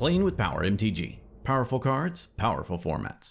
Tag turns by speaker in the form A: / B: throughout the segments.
A: Playing with Power MTG. Powerful cards, powerful formats.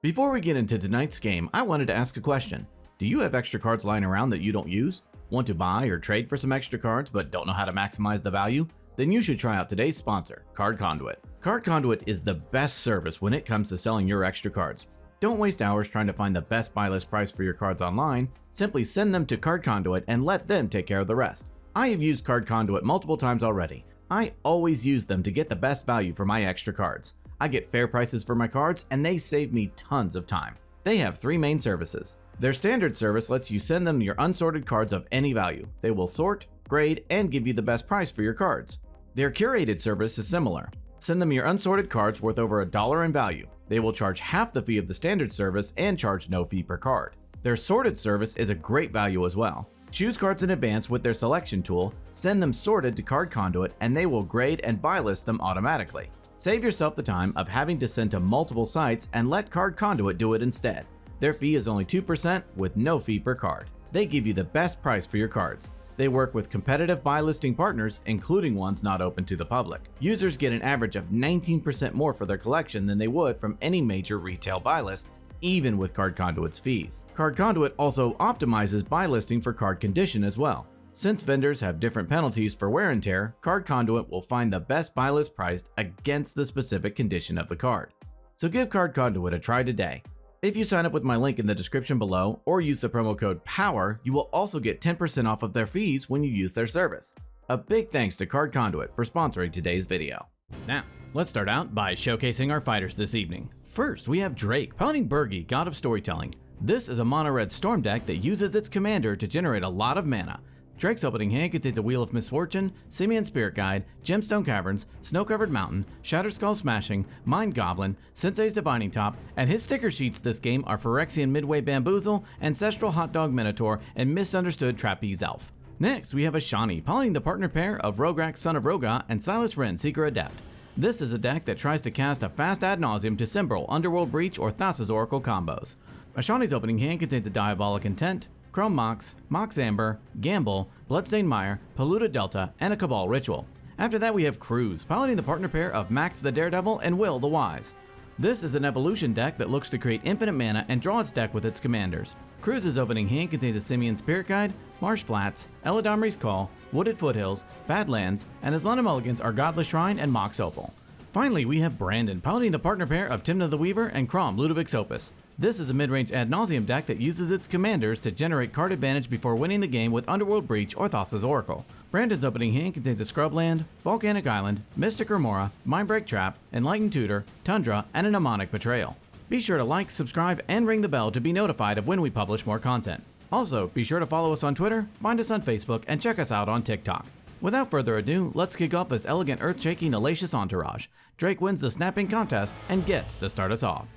A: Before we get into tonight's game, I wanted to ask a question. Do you have extra cards lying around that you don't use? Want to buy or trade for some extra cards but don't know how to maximize the value? Then you should try out today's sponsor, Card Conduit. Card Conduit is the best service when it comes to selling your extra cards. Don't waste hours trying to find the best buy list price for your cards online. Simply send them to Card Conduit and let them take care of the rest. I have used Card Conduit multiple times already. I always use them to get the best value for my extra cards. I get fair prices for my cards and they save me tons of time. They have three main services. Their standard service lets you send them your unsorted cards of any value. They will sort, grade, and give you the best price for your cards. Their curated service is similar. Send them your unsorted cards worth over $1 in value. They will charge half the fee of the standard service and charge no fee per card. Their sorted service is a great value as well. Choose cards in advance with their selection tool, send them sorted to Card Conduit, and they will grade and buy list them automatically. Save yourself the time of having to send to multiple sites and let Card Conduit do it instead. Their fee is only 2% with no fee per card. They give you the best price for your cards. They work with competitive buy listing partners, including ones not open to the public. Users get an average of 19% more for their collection than they would from any major retail buy list, even with Card Conduit's fees. Card Conduit also optimizes buy listing for card condition as well. Since vendors have different penalties for wear and tear, Card Conduit will find the best buy list priced against the specific condition of the card. So give Card Conduit a try today. If you sign up with my link in the description below or use the promo code POWER, you will also get 10% off of their fees when you use their service. A big thanks to Card Conduit for sponsoring today's video. Now, let's start out by showcasing our fighters this evening. First, we have Drake, piloting Birgi, God of Storytelling. This is a mono-red storm deck that uses its commander to generate a lot of mana. Drake's opening hand contains a Wheel of Misfortune, Simian Spirit Guide, Gemstone Caverns, Snow-Covered Mountain, Shattered Skull Smashing, Mind Goblin, Sensei's Divining Top, and his sticker sheets this game are Phyrexian Midway Bamboozle, Ancestral Hot Dog Minotaur, and Misunderstood Trapeze Elf. Next, we have Ashani, piloting the partner pair of Rograkh, Son of Rograkh, and Silas Wren, Seeker Adept. This is a deck that tries to cast a fast ad nauseum to Cymbrel, Underworld Breach, or Thassa's Oracle combos. Ashani's opening hand contains a Diabolic Intent, Kraum Mox, Mox Amber, Gamble, Bloodstained Mire, Polluted Delta, and a Cabal Ritual. After that we have Cruz, piloting the partner pair of Max the Daredevil and Will the Wise. This is an evolution deck that looks to create infinite mana and draw its deck with its commanders. Cruz's opening hand contains a Simian Spirit Guide, Marsh Flats, Eladamri's Call, Wooded Foothills, Badlands, and his Lana Mulligans are Godless Shrine and Mox Opal. Finally, we have Brandon, piloting the partner pair of Tymna the Weaver and Kraum, Ludovic's Opus. This is a mid-range ad nauseum deck that uses its commanders to generate card advantage before winning the game with Underworld Breach or Thassa's Oracle. Brandon's opening hand contains a Scrubland, Volcanic Island, Mystic Remora, Mindbreak Trap, Enlightened Tutor, Tundra, and a Mnemonic Betrayal. Be sure to like, subscribe, and ring the bell to be notified of when we publish more content. Also, be sure to follow us on Twitter, find us on Facebook, and check us out on TikTok. Without further ado, let's kick off this elegant, earth-shaking, hellacious entourage. Drake wins the snapping contest and gets to start us off.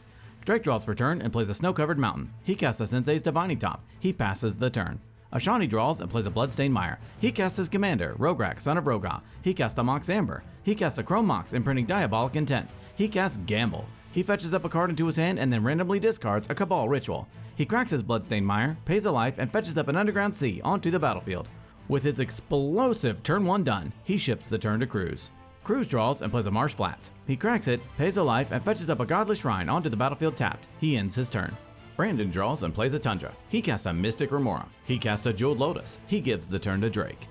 A: Drake draws for turn and plays a Snow-Covered Mountain. He casts a Sensei's Divining Top. He passes the turn. Ashani draws and plays a Bloodstained Mire. He casts his commander, Rograkh, Son of Rograkh. He casts a Mox Amber. He casts a Kraum Mox, imprinting Diabolic Intent. He casts Gamble. He fetches up a card into his hand and then randomly discards a Cabal Ritual. He cracks his Bloodstained Mire, pays a life, and fetches up an Underground Sea onto the battlefield. With his explosive turn 1 done, he ships the turn to Cruz. Cruz draws and plays a Marsh Flats. He cracks it, pays a life, and fetches up a Godless Shrine onto the battlefield tapped. He ends his turn. Brandon draws and plays a Tundra. He casts a Mystic Remora. He casts a Jeweled Lotus. He gives the turn to Drake.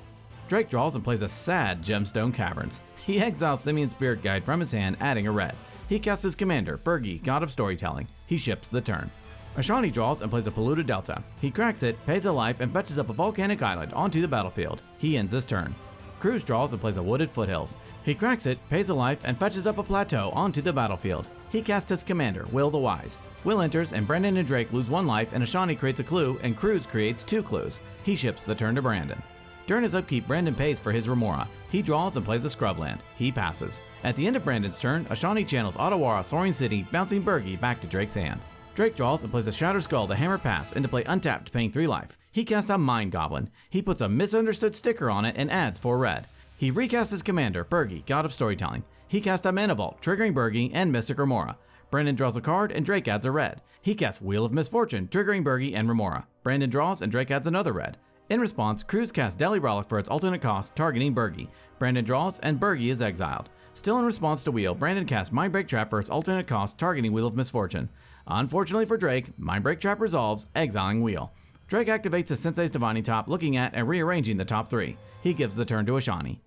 A: Drake draws and plays a sad Gemstone Caverns. He exiles Simian Spirit Guide from his hand, adding a red. He casts his commander, Birgi, God of Storytelling. He ships the turn. Ashani draws and plays a Polluted Delta. He cracks it, pays a life, and fetches up a Volcanic Island onto the battlefield. He ends his turn. Cruz draws and plays a Wooded Foothills. He cracks it, pays a life, and fetches up a Plateau onto the battlefield. He casts his commander, Will the Wise. Will enters, and Brandon and Drake lose 1 life, and Ashani creates a clue, and Cruz creates 2 clues. He ships the turn to Brandon. During his upkeep, Brandon pays for his Remora. He draws and plays a Scrubland. He passes. At the end of Brandon's turn, Ashani channels Ottawara, Soaring City, bouncing Birgi back to Drake's hand. Drake draws and plays a Shattered Skull to hammer pass into play untapped, paying 3 life. He casts a Mind Goblin. He puts a Misunderstood sticker on it and adds 4 red. He recasts his commander, Birgi, God of Storytelling. He casts a Mana Vault, triggering Birgi and Mystic Remora. Brandon draws a card and Drake adds a red. He casts Wheel of Misfortune, triggering Birgi and Remora. Brandon draws and Drake adds another red. In response, Cruz casts Deli Rollick for its alternate cost, targeting Birgi. Brandon draws and Birgi is exiled. Still in response to Wheel, Brandon casts Mindbreak Trap for its alternate cost, targeting Wheel of Misfortune. Unfortunately for Drake, Mindbreak Trap resolves, exiling Wheel. Drake activates his Sensei's Divining Top, looking at and rearranging the top 3. He gives the turn to Ashani.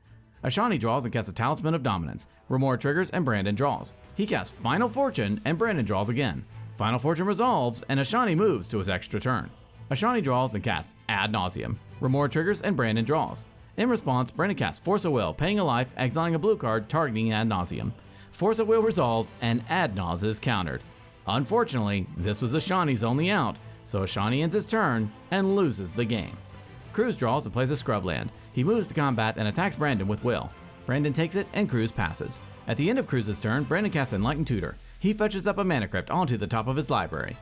A: Ashani draws and casts a Talisman of Dominance. Remora triggers and Brandon draws. He casts Final Fortune and Brandon draws again. Final Fortune resolves and Ashani moves to his extra turn. Ashani draws and casts Ad Nauseam. Remora triggers and Brandon draws. In response, Brandon casts Force of Will, paying a life, exiling a blue card, targeting Ad Nauseam. Force of Will resolves and Ad Naus is countered. Unfortunately, this was Ashani's only out, so Ashani ends his turn and loses the game. Cruz draws and plays a Scrubland. He moves to combat and attacks Brandon with Will. Brandon takes it and Cruz passes. At the end of Cruz's turn, Brandon casts Enlightened Tutor. He fetches up a Mana Crypt onto the top of his library.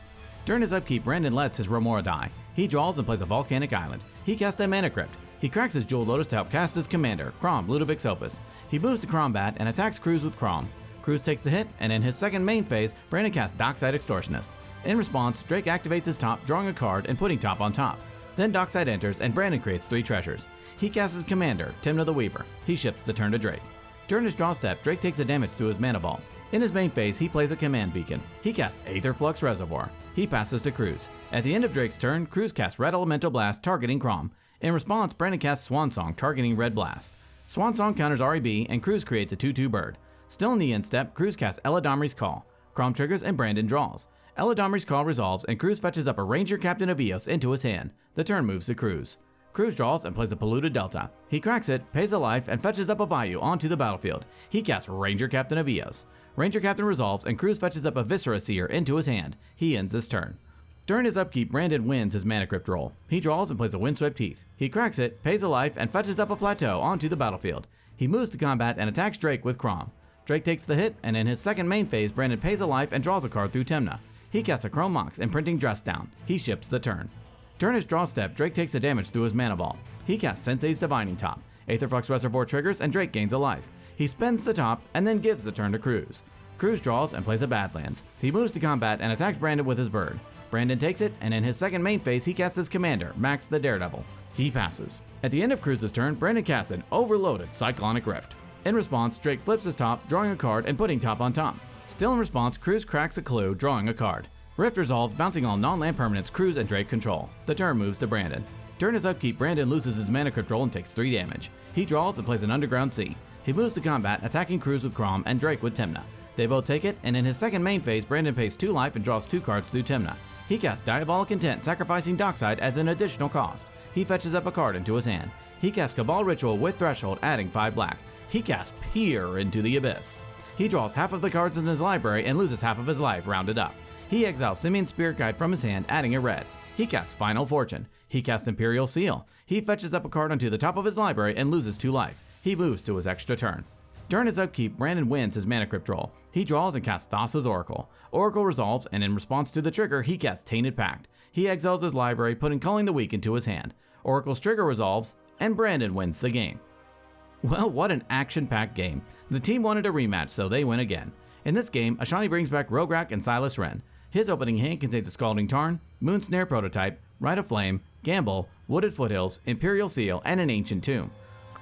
A: During his upkeep, Brandon lets his Remora die. He draws and plays a Volcanic Island. He casts a Mana Crypt. He cracks his Jewel Lotus to help cast his commander, Kraum, Ludovic's Opus. He moves to Combat and attacks Cruz with Kraum. Cruz takes the hit, and in his second main phase, Brandon casts Dockside Extortionist. In response, Drake activates his top, drawing a card and putting top on top. Then Dockside enters and Brandon creates 3 treasures. He casts his commander, Tymna the Weaver. He ships the turn to Drake. During his draw step, Drake takes a damage through his Mana Vault. In his main phase, he plays a command beacon. He casts Aetherflux Reservoir. He passes to Cruz. At the end of Drake's turn, Cruz casts Red Elemental Blast, targeting Kraum. In response, Brandon casts Swan Song, targeting Red Blast. Swan Song counters REB, and Cruz creates a 2/2 bird. Still in the end step, Cruz casts Eladamri's Call. Kraum triggers and Brandon draws. Eladamri's Call resolves, and Cruz fetches up a Ranger Captain of Eos into his hand. The turn moves to Cruz. Cruz draws and plays a Polluted Delta. He cracks it, pays a life, and fetches up a Bayou onto the battlefield. He casts Ranger Captain of Eos. Ranger Captain resolves, and Cruz fetches up a Viscera Seer into his hand. He ends his turn. During his upkeep, Brandon wins his Mana Crypt roll. He draws and plays a Windswept Heath. He cracks it, pays a life, and fetches up a Plateau onto the battlefield. He moves to combat and attacks Drake with Kraum. Drake takes the hit, and in his second main phase, Brandon pays a life and draws a card through Tymna. He casts a Chrome Mox, imprinting Dress Down. He ships the turn. During his draw step, Drake takes a damage through his Mana Vault. He casts Sensei's Divining Top. Aetherflux Reservoir triggers, and Drake gains a life. He spends the top, and then gives the turn to Cruz. Cruz draws and plays a Badlands. He moves to combat and attacks Brandon with his bird. Brandon takes it, and in his second main phase, he casts his commander, Max the Daredevil. He passes. At the end of Cruz's turn, Brandon casts an Overloaded Cyclonic Rift. In response, Drake flips his top, drawing a card and putting top on top. Still in response, Cruz cracks a clue, drawing a card. Rift resolves, bouncing all non-land permanents Cruz and Drake control. The turn moves to Brandon. During his upkeep, Brandon loses his Mana Crypt roll and takes 3 damage. He draws and plays an Underground Sea. He moves to combat, attacking Cruz with Kraum and Drake with Tymna. They both take it, and in his second main phase, Brandon pays 2 life and draws 2 cards through Tymna. He casts Diabolic Intent, sacrificing Dockside as an additional cost. He fetches up a card into his hand. He casts Cabal Ritual with Threshold, adding 5 black. He casts Peer into the Abyss. He draws half of the cards in his library and loses half of his life, rounded up. He exiles Simeon's Spirit Guide from his hand, adding a red. He casts Final Fortune. He casts Imperial Seal. He fetches up a card onto the top of his library and loses 2 life. He moves to his extra turn. During his upkeep, Brandon wins his Mana Crypt roll. He draws and casts Thassa's Oracle. Oracle resolves, and in response to the trigger, he casts Tainted Pact. He exiles his library, putting Culling the Weak into his hand. Oracle's trigger resolves, and Brandon wins the game. Well, what an action-packed game. The team wanted a rematch, so they win again. In this game, Ashani brings back Rograkh and Silas Wren. His opening hand contains a Scalding Tarn, Moonsnare Prototype, Rite of Flame, Gamble, Wooded Foothills, Imperial Seal, and an Ancient Tomb.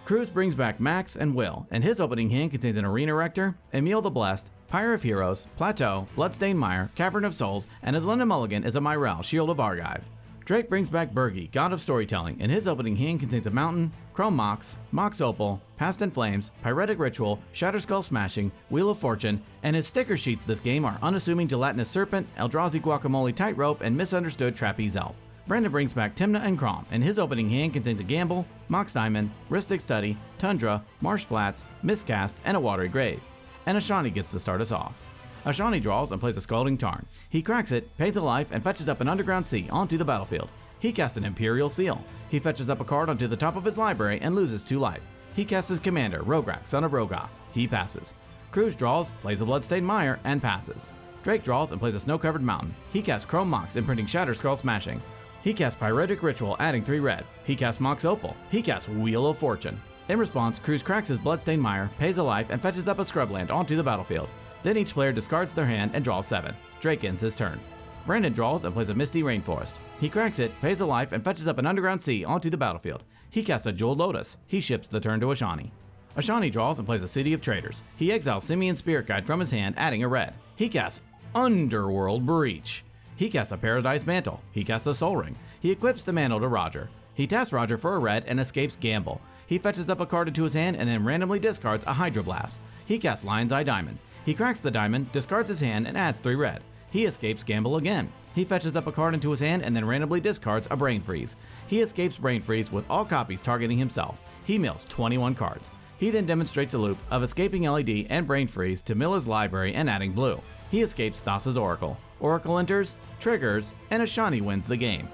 A: Cruz brings back Max and Will, and his opening hand contains an Arena Rector, Emil the Blessed, Pyre of Heroes, Plateau, Bloodstained Mire, Cavern of Souls, and his Linda Mulligan is a Myrel, Shield of Argive. Drake brings back Birgi, God of Storytelling, and his opening hand contains a Mountain, Chrome Mox, Mox Opal, Past in Flames, Pyretic Ritual, Shatterskull Smashing, Wheel of Fortune, and his sticker sheets this game are Unassuming Gelatinous Serpent, Eldrazi Guacamole Tightrope, and Misunderstood Trapeze Elf. Brandon brings back Tymna and Kraum, and his opening hand contains a Gamble, Mox Diamond, Rhystic Study, Tundra, Marsh Flats, Miscast, and a Watery Grave. And Ashani gets to start us off. Ashani draws and plays a Scalding Tarn. He cracks it, pays a life, and fetches up an Underground Sea onto the battlefield. He casts an Imperial Seal. He fetches up a card onto the top of his library and loses 2 life. He casts his commander, Rograkh, son of Rograkh. He passes. Cruz draws, plays a Bloodstained Mire, and passes. Drake draws and plays a Snow-Covered Mountain. He casts Chrome Mox, imprinting Shatterskull Smashing. He casts Pyretic Ritual, adding 3 red. He casts Mox Opal. He casts Wheel of Fortune. In response, Cruz cracks his Bloodstained Mire, pays a life, and fetches up a Scrubland onto the battlefield. Then each player discards their hand and draws 7. Drake ends his turn. Brandon draws and plays a Misty Rainforest. He cracks it, pays a life, and fetches up an Underground Sea onto the battlefield. He casts a Jeweled Lotus. He ships the turn to Ashani. Ashani draws and plays a City of Traders. He exiles Simian Spirit Guide from his hand, adding a red. He casts Underworld Breach. He casts a Paradise Mantle. He casts a Soul Ring. He equips the mantle to Roger. He taps Roger for a red and escapes Gamble. He fetches up a card into his hand and then randomly discards a Hydro Blast. He casts Lion's Eye Diamond. He cracks the diamond, discards his hand, and adds 3 red. He escapes Gamble again. He fetches up a card into his hand and then randomly discards a Brain Freeze. He escapes Brain Freeze with all copies targeting himself. He mills 21 cards. He then demonstrates a loop of escaping LED and Brain Freeze to mill his library and adding blue. He escapes Thassa's Oracle. Oracle enters, triggers, and Ashani wins the game.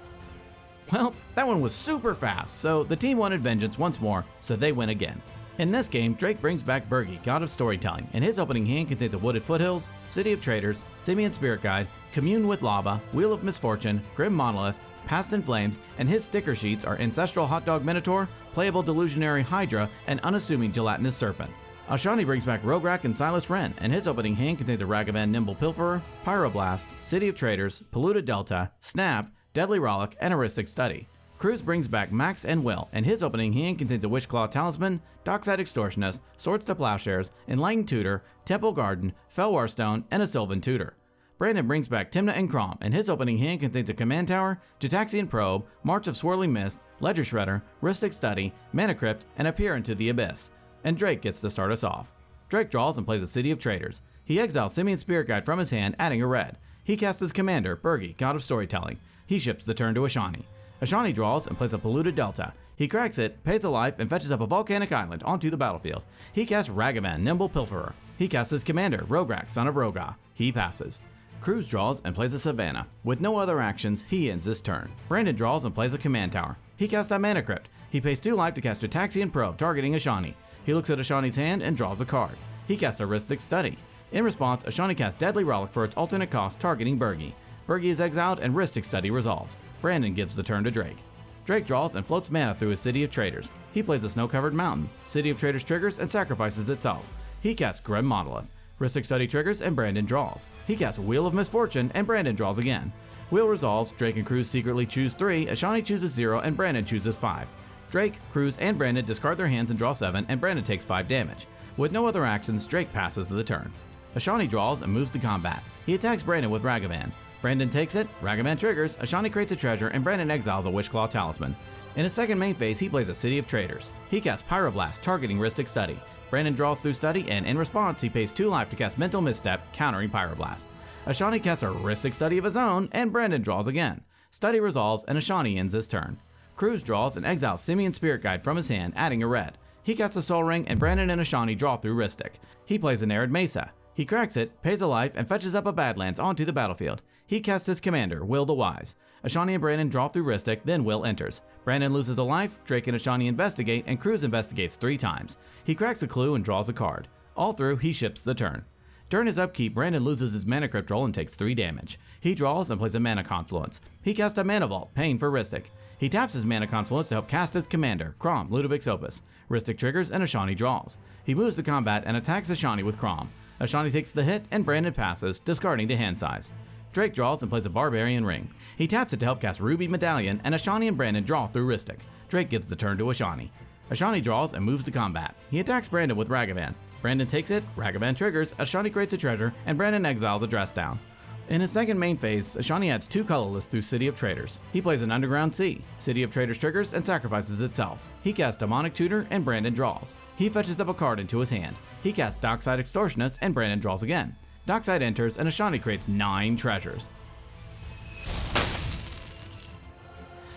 A: Well, that one was super fast, so the team wanted vengeance once more, so they win again. In this game, Drake brings back Birgi, God of Storytelling, and his opening hand contains a Wooded Foothills, City of Traders, Simian Spirit Guide, Commune with Lava, Wheel of Misfortune, Grim Monolith, Past in Flames, and his sticker sheets are Ancestral Hot Dog Minotaur, Playable Delusionary Hydra, and Unassuming Gelatinous Serpent. Ashani brings back Rograkh and Silas Wren, and his opening hand contains a Ragavan Nimble Pilferer, Pyroblast, City of Traders, Polluted Delta, Snap, Deadly Rollick, and Heuristic Study. Cruz brings back Max and Will, and his opening hand contains a Wishclaw Talisman, Dockside Extortionist, Swords to Plowshares, Enlightened Tutor, Temple Garden, Felwar Stone, and a Sylvan Tutor. Brandon brings back Tymna and Kraum, and his opening hand contains a Command Tower, Jataxian Probe, March of Swirling Mist, Ledger Shredder, Rhystic Study, Mana Crypt, and a Peer into the Abyss. And Drake gets to start us off. Drake draws and plays a City of Traders. He exiles Simian Spirit Guide from his hand, adding a red. He casts his commander, Birgi, God of Storytelling. He ships the turn to Ashani. Ashani draws and plays a Polluted Delta. He cracks it, pays a life, and fetches up a volcanic island onto the battlefield. He casts Ragavan, Nimble Pilferer. He casts his commander, Rograkh, son of Rograkh. He passes. Cruz draws and plays a Savannah. With no other actions, he ends his turn. Brandon draws and plays a Command Tower. He casts a Mana Crypt. He pays 2 life to cast Jataxian Probe, targeting Ashani. He looks at Ashani's hand and draws a card. He casts a Heuristic Study. In response, Ashani casts Deadly Rollick for its alternate cost, targeting Birgi. Birgi is exiled and Heuristic Study resolves. Brandon gives the turn to Drake. Drake draws and floats mana through his City of Traders. He plays a Snow-Covered Mountain. City of Traders triggers and sacrifices itself. He casts Grim Monolith. Heuristic Study triggers and Brandon draws. He casts Wheel of Misfortune and Brandon draws again. Wheel resolves, Drake and Cruz secretly choose 3, Ashani chooses 0, and Brandon chooses 5. Drake, Cruz, and Brandon discard their hands and draw 7, and Brandon takes 5 damage. With no other actions, Drake passes the turn. Ashani draws and moves to combat. He attacks Brandon with Ragavan. Brandon takes it, Ragavan triggers, Ashani creates a treasure, and Brandon exiles a Wishclaw Talisman. In his second main phase, he plays a City of Traders. He casts Pyroblast, targeting Heuristic Study. Brandon draws through Study, and in response, he pays 2 life to cast Mental Misstep, countering Pyroblast. Ashani casts a Heuristic Study of his own, and Brandon draws again. Study resolves, and Ashani ends his turn. Cruz draws and exiles Simian Spirit Guide from his hand, adding a red. He casts a Soul Ring, and Brandon and Ashani draw through Heuristic. He plays an Arid Mesa. He cracks it, pays a life, and fetches up a Badlands onto the battlefield. He casts his commander, Will the Wise. Ashani and Brandon draw through Heuristic, then Will enters. Brandon loses a life, Drake and Ashani investigate, and Cruz investigates 3 times. He cracks a clue and draws a card. All through, he ships the turn. During his upkeep, Brandon loses his Mana Crypt roll and takes 3 damage. He draws and plays a Mana Confluence. He casts a Mana Vault, paying for Heuristic. He taps his Mana Confluence to help cast his commander, Kraum, Ludovic's Opus. Heuristic triggers and Ashani draws. He moves to combat and attacks Ashani with Kraum. Ashani takes the hit and Brandon passes, discarding to hand size. Drake draws and plays a Barbarian Ring. He taps it to help cast Ruby Medallion, and Ashani and Brandon draw through Heuristic. Drake gives the turn to Ashani. Ashani draws and moves to combat. He attacks Brandon with Ragavan. Brandon takes it, Ragavan triggers, Ashani creates a treasure, and Brandon exiles a Dress Down. In his second main phase, Ashani adds 2 colorless through City of Traders. He plays an Underground Sea. City of Traders triggers and sacrifices itself. He casts Demonic Tutor, and Brandon draws. He fetches up a card into his hand. He casts Dockside Extortionist, and Brandon draws again. Dockside enters, and Ashani creates 9 treasures.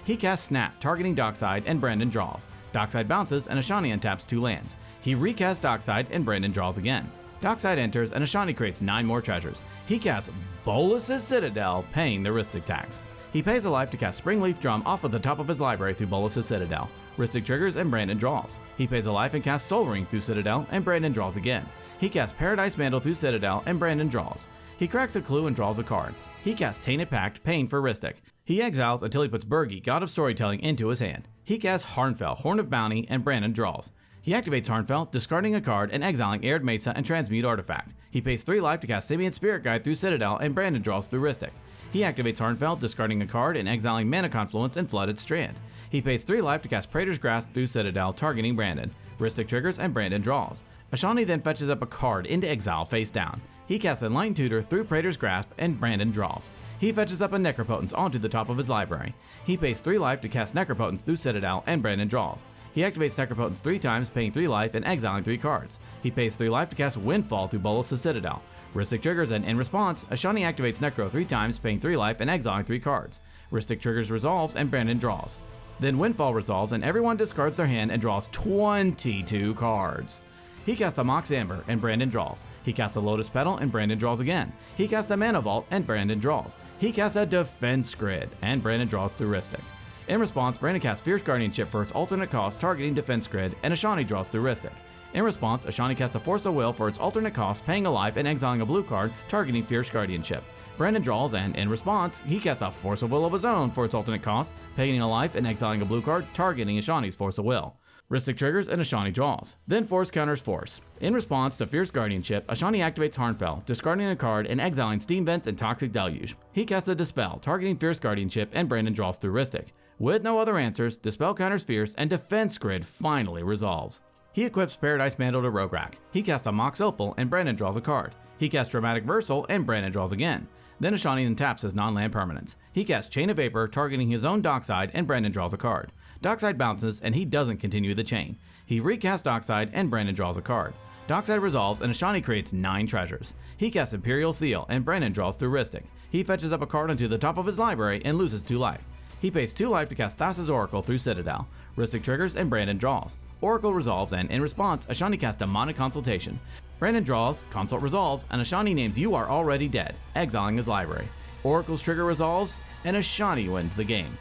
A: He casts Snap, targeting Dockside, and Brandon draws. Dockside bounces, and Ashani untaps 2 lands. He recasts Dockside, and Brandon draws again. Dockside enters, and Ashani creates 9 more treasures. He casts Bolus's Citadel, paying the Heuristic tax. He pays a life to cast Springleaf Drum off of the top of his library through Bolus's Citadel. Heuristic triggers, and Brandon draws. He pays a life and casts Soul Ring through Citadel, and Brandon draws again. He casts Paradise Mantle through Citadel, and Brandon draws. He cracks a clue and draws a card. He casts Tainted Pact, paying for Heuristic. He exiles until he puts Birgi, God of Storytelling, into his hand. He casts Harnfell, Horn of Bounty, and Brandon draws. He activates Harnfell, discarding a card and exiling Arid Mesa and Transmute Artifact. He pays 3 life to cast Simian Spirit Guide through Citadel, and Brandon draws through Heuristic. He activates Harnfell, discarding a card and exiling Mana Confluence and Flooded Strand. He pays 3 life to cast Praetor's Grasp through Citadel, targeting Brandon. Ristic triggers and Brandon draws. Ashani then fetches up a card into exile face down. He casts Enlightened Tutor through Praetor's Grasp and Brandon draws. He fetches up a Necropotence onto the top of his library. He pays 3 life to cast Necropotence through Citadel and Brandon draws. He activates Necropotence 3 times, paying 3 life and exiling 3 cards. He pays 3 life to cast Windfall through Bolas' Citadel. Ristic triggers, and in response, Ashani activates Necro 3 times, paying 3 life and exiling 3 cards. Ristic triggers resolves and Brandon draws. Then Windfall resolves and everyone discards their hand and draws 22 cards. He casts a Mox Amber and Brandon draws. He casts a Lotus Petal and Brandon draws again. He casts a Mana Vault and Brandon draws. He casts a Defense Grid and Brandon draws through Ristic. In response, Brandon casts Fierce Guardianship for its alternate cost targeting Defense Grid, and Ashani draws through Ristic. In response, Ashani casts a Force of Will for its alternate cost, paying a life and exiling a blue card targeting Fierce Guardianship. Brandon draws, and in response, he casts a Force of Will of his own for its alternate cost, paying a life and exiling a blue card targeting Ashani's Force of Will. Ristic triggers and Ashani draws. Then Force counters Force. In response to Fierce Guardianship, Ashani activates Harnfell, discarding a card and exiling Steam Vents and Toxic Deluge. He casts a Dispel, targeting Fierce Guardianship, and Brandon draws through Ristic. With no other answers, Dispel counters Fierce, and Defense Grid finally resolves. He equips Paradise Mantle to Rograkh. He casts a Mox Opal, and Brandon draws a card. He casts Dramatic Versal, and Brandon draws again. Then Ashani then taps his non-land permanents. He casts Chain of Vapor, targeting his own Dockside, and Brandon draws a card. Dockside bounces, and he doesn't continue the chain. He recasts Dockside, and Brandon draws a card. Dockside resolves, and Ashani creates 9 treasures. He casts Imperial Seal, and Brandon draws through Ristic. He fetches up a card onto the top of his library and loses 2 life. He pays 2 life to cast Thassa's Oracle through Citadel. Ristic triggers, and Brandon draws. Oracle resolves, and in response, Ashani casts Demonic Consultation. Brandon draws, Consult resolves, and Ashani names You Are Already Dead, exiling his library. Oracle's trigger resolves, and Ashani wins the game.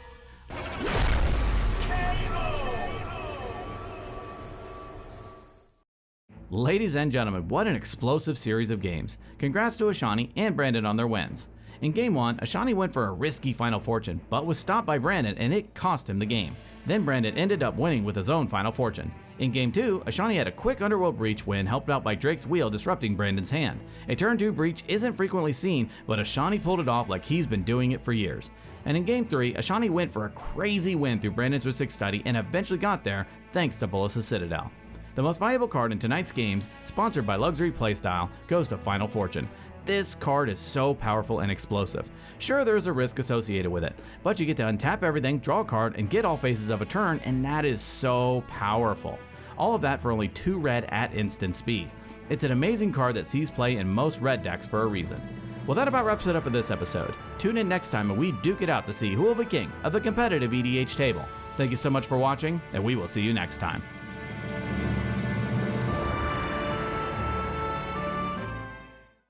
A: Ladies and gentlemen, what an explosive series of games. Congrats to Ashani and Brandon on their wins. In Game 1, Ashani went for a risky Final Fortune, but was stopped by Brandon and it cost him the game. Then Brandon ended up winning with his own Final Fortune. In Game 2, Ashani had a quick Underworld Breach win helped out by Drake's Wheel disrupting Brandon's hand. A turn 2 breach isn't frequently seen, but Ashani pulled it off like he's been doing it for years. And in Game 3, Ashani went for a crazy win through Brandon's Ristic Study and eventually got there thanks to Bolas' Citadel. The most valuable card in tonight's games, sponsored by Luxury Playstyle, goes to Final Fortune. This card is so powerful and explosive. Sure, there's a risk associated with it, but you get to untap everything, draw a card, and get all phases of a turn, and that is so powerful. All of that for only 2 red at instant speed. It's an amazing card that sees play in most red decks for a reason. Well, that about wraps it up for this episode. Tune in next time and we duke it out to see who will be king of the competitive EDH table. Thank you so much for watching, and we will see you next time.